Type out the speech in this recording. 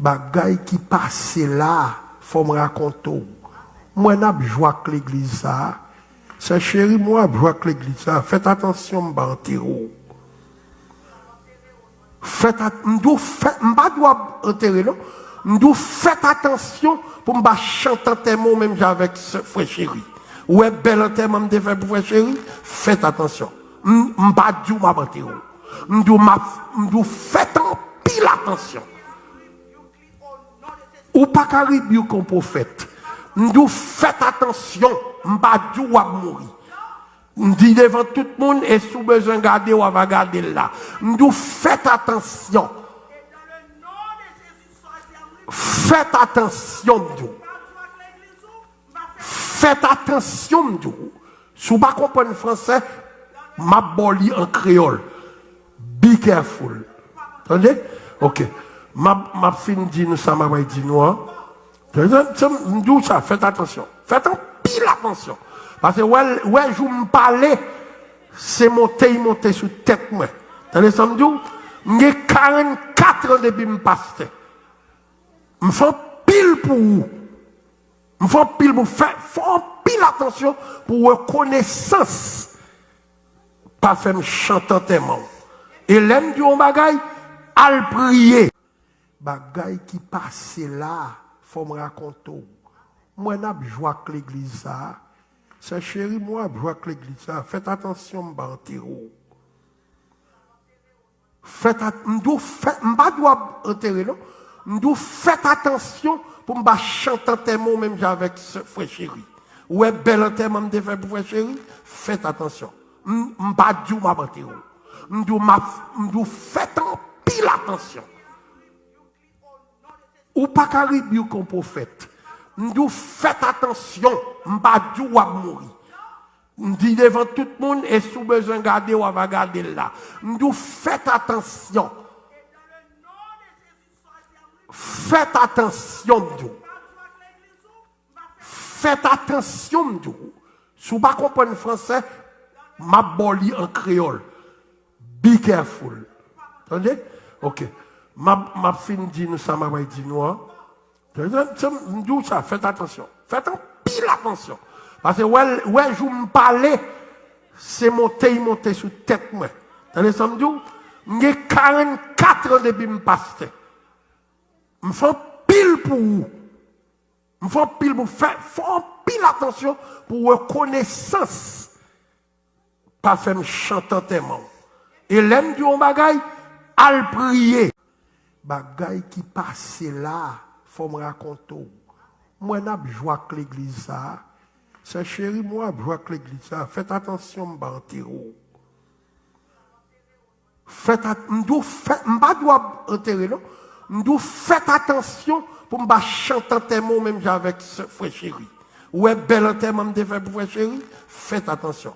Bagay qui passe là, faut me raconter. Moi, je joue avec l'église. C'est chéri, moi, je joue avec l'église. Faites attention, je vais enterrer. Faites attention, faites attention pour me chanter tes mots, même avec ce frère chéri. Ouais, bel enterrement de faire pour frère chéri. Faites attention. Faites en pile attention. Ou pas caribou comme prophète. Nous faites attention, m'badou va mourir. Dit devant tout le monde et sous besoin de garder ou va garder là. Nous faites attention. Faites attention, faites attention, si vous ne comprenez pas français, ma boli en créole. Be careful. Entendez? Ok. Ma fin dit nous ça, ma dit nous. Nous ça, faites attention. Faites un pile attention. Parce que ouais, je me parlais, c'est monter sous tête moi. Entendez ça me dit? J'ai 44 ans depuis que je passe. Je fais pile pour vous. Je fais pile pour faire. Faut pile attention pour reconnaissance. Pas faire me chanter tellement. Et l'aime du bagay, al prier. Bagay qui passe là, faut me raconter. Moi, je joue avec l'église. C'est chéri, moi, je joue avec l'église. Faites attention, je vais enterrer. Faites attention pour me chanter tes mots, même avec ce frère chéri. Ouais, bel enterrement de faire pour frère chéri. Faites attention. Faites en pile attention. Ou pas caribou comme prophète. Nous faites attention, m'badou va mourir. Dit devant tout le monde et sous besoin de garder ou va garder là. Nous faites attention. Faites attention, faites attention, si vous ne comprenez pas français, ma boli en créole. Be careful. Entendez? Ok. Ma fin dit nous ça, ma dit nous. Nous ça, faites attention. Faites un pile attention. Parce que ouais, je me parlais, c'est monter sous tête moi. Entendez ça me dit? J'ai 44 ans depuis que je passe. Je fais pile pour vous. Je fais pile pour faire. Faut pile attention pour reconnaissance. Pas faire me chanter tellement. Et l'aime du bagay, al prier. Bagay qui passe là, faut me raconter. Moi, je joue avec l'église. C'est chéri, moi, je joue avec l'église. Faites attention, je vais enterrer. Faites attention pour me chanter tes mots, même avec ce frère chéri. Ouais, bel enterrement de faire pour frère chéri. Faites attention.